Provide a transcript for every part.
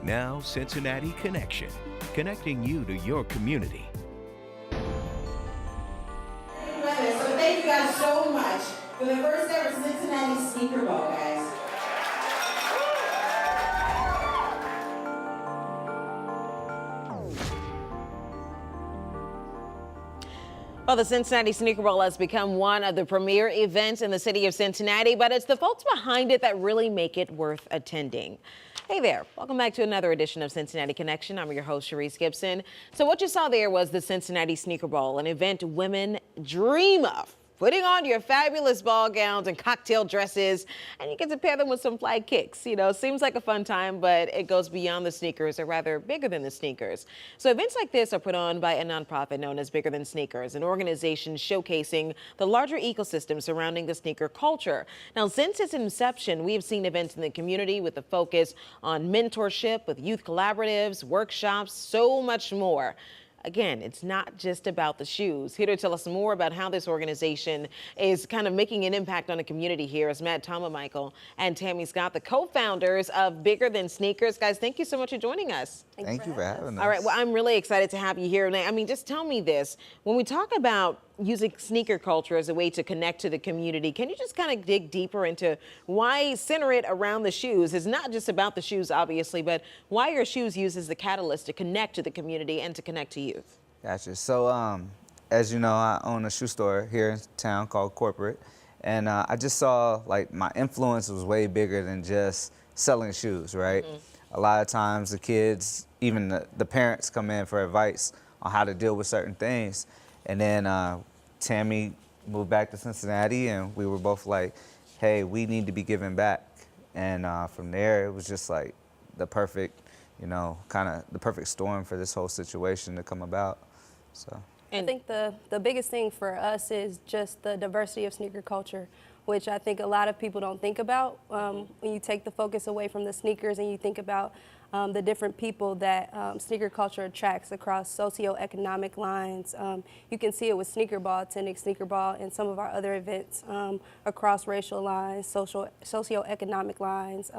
Now, Cincinnati Connection, connecting you to your community. So thank you guys so much for the first ever Cincinnati Sneaker Ball, guys. Well, the Cincinnati Sneaker Bowl has become one of the premier events in the city of Cincinnati, but it's the folks behind it that really make it worth attending. Hey there, welcome back to another edition of Cincinnati Connection. I'm your host, Sharice Gibson. So what you saw there was the Cincinnati Sneaker Bowl, an event women dream of. Putting on your fabulous ball gowns and cocktail dresses, and you get to pair them with some fly kicks. You know, seems like a fun time, but it goes beyond the sneakers, or rather bigger than the sneakers. So events like this are put on by a nonprofit known as Bigger Than Sneakers, an organization showcasing the larger ecosystem surrounding the sneaker culture. Now, since its inception, we have seen events in the community with a focus on mentorship, with youth collaboratives, workshops, so much more. Again, it's not just about the shoes. Here to tell us more about how this organization is kind of making an impact on the community here is Tomamichel and Tammie Scott, the co-founders of Bigger Than Sneakers. Guys, thank you so much for joining us. Thank you for having us. All right, well, I'm really excited to have you here. I mean, just tell me this. When we talk about using sneaker culture as a way to connect to the community, can you just kind of dig deeper into why center it around the shoes? It's not just about the shoes, obviously, but why are shoes used as the catalyst to connect to the community and to connect to youth? Gotcha. So, as you know, I own a shoe store here in town called Corporate, and I just saw like my influence was way bigger than just selling shoes, right? Mm-hmm. A lot of times the kids, even the parents come in for advice on how to deal with certain things. And then Tammie moved back to Cincinnati, and we were both like, hey, we need to be giving back. And from there, it was just like the perfect, you know, kind of the perfect storm for this whole situation to come about. So I think the biggest thing for us is just the diversity of sneaker culture, which I think a lot of people don't think about. When you take the focus away from the sneakers and you think about the different people that sneaker culture attracts across socioeconomic lines. You can see it with sneaker ball, attending sneaker ball, and some of our other events across racial lines, socioeconomic lines,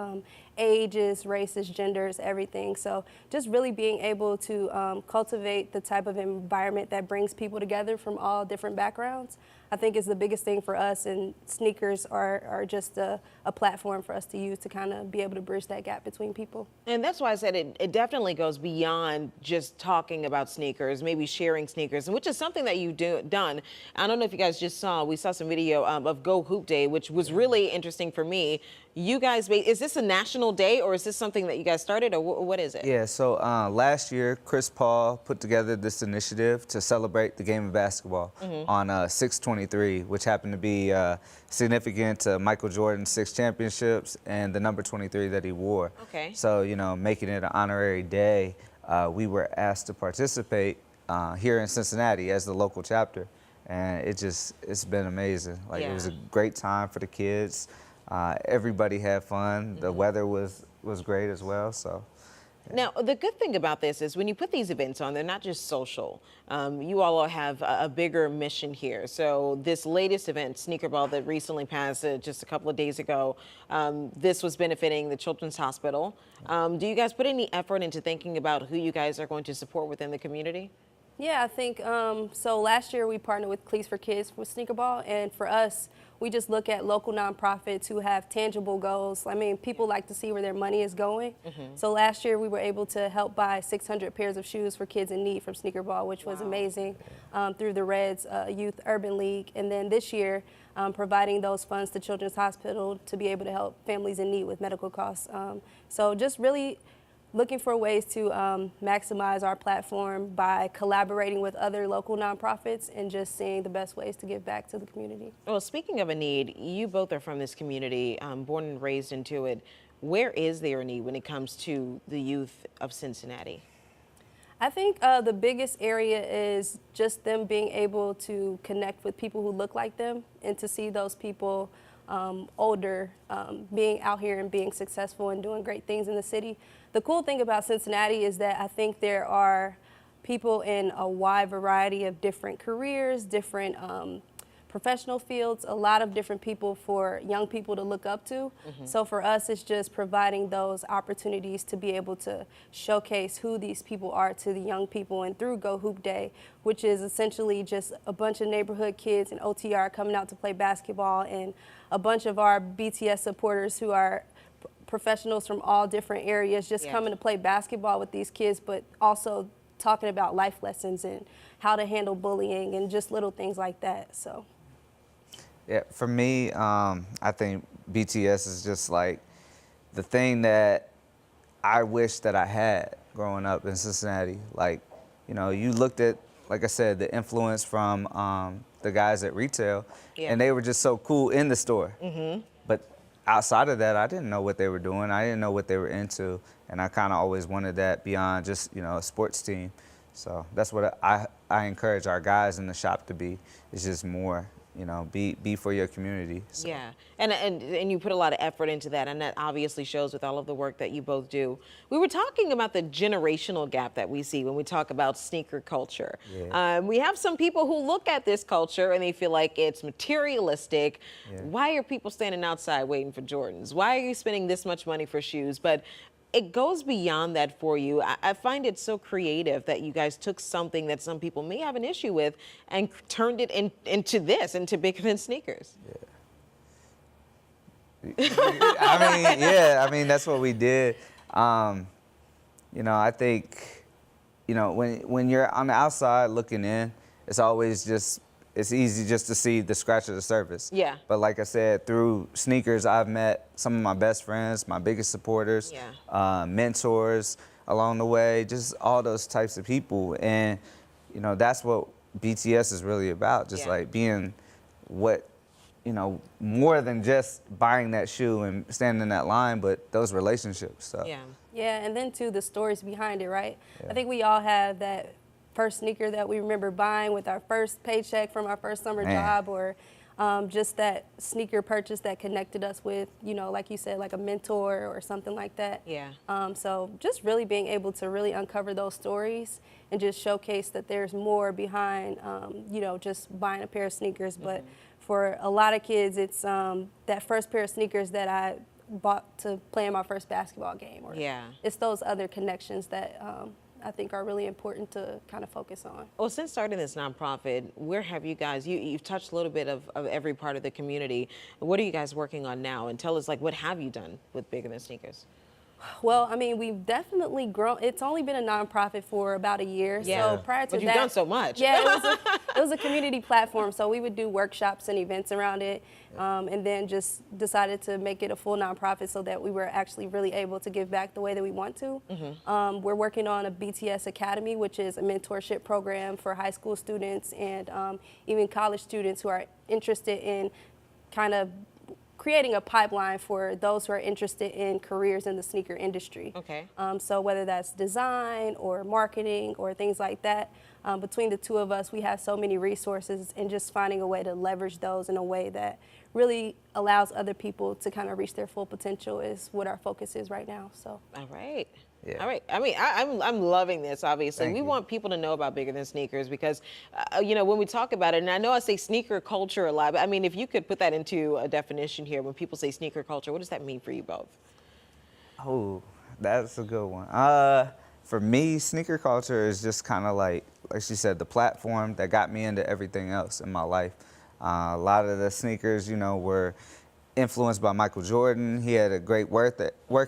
ages, races, genders, everything. So just really being able to cultivate the type of environment that brings people together from all different backgrounds, I think is the biggest thing for us, and sneakers are just a platform for us to use to kind of be able to bridge that gap between people. And that's why I said it definitely goes beyond just talking about sneakers, maybe sharing sneakers, which is something that you've done. I don't know if you guys just saw, we saw some video of Go Hoop Day, which was really interesting for me. You guys, is this a national day, or is this something that you guys started, or what is it? Yeah, so last year, Chris Paul put together this initiative to celebrate the game of basketball on 6/23, which happened to be significant to Michael Jordan's 6 championships and the number 23 that he wore. Okay. So, you know, making it an honorary day, we were asked to participate here in Cincinnati as the local chapter. And it's been amazing. Like, It was a great time for the kids. Everybody had fun. The weather was great as well. So, yeah. Now, the good thing about this is when you put these events on, they're not just social. You all have a bigger mission here. So this latest event, Sneaker Ball, that recently passed just a couple of days ago, this was benefiting the Children's Hospital. Do you guys put any effort into thinking about who you guys are going to support within the community? Yeah, I think, so last year we partnered with Cleats for Kids with Sneaker Ball, and for us, we just look at local nonprofits who have tangible goals. I mean, people like to see where their money is going. So last year we were able to help buy 600 pairs of shoes for kids in need from Sneaker Ball, which was amazing, through the Reds Youth Urban League. And then this year, providing those funds to Children's Hospital to be able to help families in need with medical costs. So just really looking for ways to maximize our platform by collaborating with other local nonprofits and just seeing the best ways to give back to the community. Well, speaking of a need, you both are from this community, born and raised into it. Where is there a need when it comes to the youth of Cincinnati? I think the biggest area is just them being able to connect with people who look like them and to see those people older being out here and being successful and doing great things in the city. The cool thing about Cincinnati is that I think there are people in a wide variety of different careers, different professional fields, a lot of different people for young people to look up to. So for us, it's just providing those opportunities to be able to showcase who these people are to the young people, and through Go Hoop Day, which is essentially just a bunch of neighborhood kids and OTR coming out to play basketball, and a bunch of our BTS supporters who are professionals from all different areas just coming to play basketball with these kids, but also talking about life lessons and how to handle bullying and just little things like that. So. Yeah, for me, I think BTS is just like the thing that I wish that I had growing up in Cincinnati. Like, you know, you looked at, like I said, the influence from the guys at retail, and they were just so cool in the store. But outside of that, I didn't know what they were doing. I didn't know what they were into, and I kind of always wanted that beyond just, you know, a sports team. So that's what I encourage our guys in the shop to be. It's just more. You know, be for your community. So. Yeah, and you put a lot of effort into that, and that obviously shows with all of the work that you both do. We were talking about the generational gap that we see when we talk about sneaker culture. Yeah. We have some people who look at this culture and they feel like it's materialistic. Yeah. Why are people standing outside waiting for Jordans? Why are you spending this much money for shoes? But it goes beyond that for you. I find it so creative that you guys took something that some people may have an issue with and turned it into bigger than sneakers. Yeah. I mean, that's what we did. You know, I think, you know, when you're on the outside looking in, it's easy just to see the scratch of the surface. Yeah. But like I said, through sneakers, I've met some of my best friends, my biggest supporters, mentors along the way, just all those types of people. And, you know, that's what BTS is really about, just like being what, you know, more than just buying that shoe and standing in that line, but those relationships. So. Yeah, and then too, the stories behind it, right? I think we all have that first sneaker that we remember buying with our first paycheck from our first summer job, or just that sneaker purchase that connected us with, you know, like you said, like a mentor or something like that. Yeah. So just really being able to really uncover those stories and just showcase that there's more behind, you know, just buying a pair of sneakers. But for a lot of kids, it's that first pair of sneakers that I bought to play in my first basketball game. Or it's those other connections that I think are really important to kind of focus on. Well, since starting this nonprofit, where have you guys, you've touched a little bit of every part of the community. What are you guys working on now? And tell us, like, what have you done with Bigger Than Sneakers? Well, I mean, we've definitely grown. It's only been a nonprofit for about a year. So prior to that, you've done so much. Yeah, it was a community platform. So we would do workshops and events around it, and then just decided to make it a full nonprofit so that we were actually really able to give back the way that we want to. We're working on a BTS Academy, which is a mentorship program for high school students and even college students who are interested in kind of creating a pipeline for those who are interested in careers in the sneaker industry. Okay. So whether that's design or marketing or things like that, between the two of us, we have so many resources, and just finding a way to leverage those in a way that really allows other people to kind of reach their full potential is what our focus is right now. So. All right. Yeah. All right. I mean, I'm loving this, obviously. Thank we you. want people to know about Bigger Than Sneakers because, you know, when we talk about it, and I know I say sneaker culture a lot, but I mean, if you could put that into a definition here, when people say sneaker culture, what does that mean for you both? Oh, that's a good one. For me, sneaker culture is just kind of like she said, the platform that got me into everything else in my life. A lot of the sneakers, you know, were influenced by Michael Jordan. He had a great work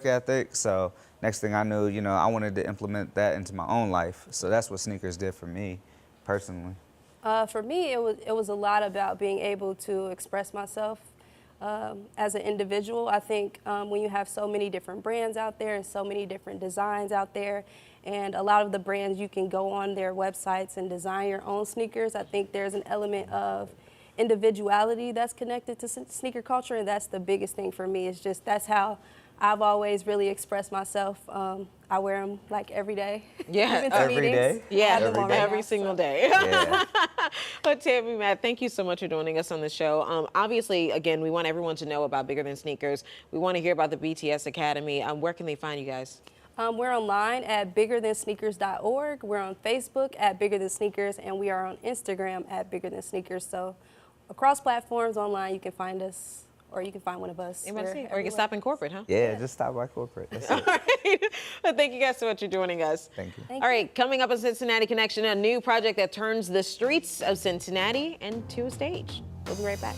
ethic, so next thing I knew, you know, I wanted to implement that into my own life. So that's what sneakers did for me, personally. For me, it was a lot about being able to express myself as an individual. I think when you have so many different brands out there and so many different designs out there, and a lot of the brands, you can go on their websites and design your own sneakers. I think there's an element of individuality that's connected to sneaker culture, and that's the biggest thing for me. It's just that's how I've always really expressed myself. I wear them like every day. Yeah, Even to every meetings. day? Yeah, Every day. every single day. Yeah. But Tammie, Matt, thank you so much for joining us on the show. Obviously, again, we want everyone to know about Bigger Than Sneakers. We want to hear about the BTS Academy. Where can they find you guys? We're online at biggerthansneakers.org. We're on Facebook at Bigger Than Sneakers, and we are on Instagram at Bigger Than Sneakers. So across platforms online, you can find us, or you can find one of us. Or you everywhere. can stop in corporate, huh? Yeah, just stop by corporate. That's it. All right. Well, thank you guys so much for joining us. Thank you. Thank All right, coming up on Cincinnati Connection, a new project that turns the streets of Cincinnati into a stage. We'll be right back.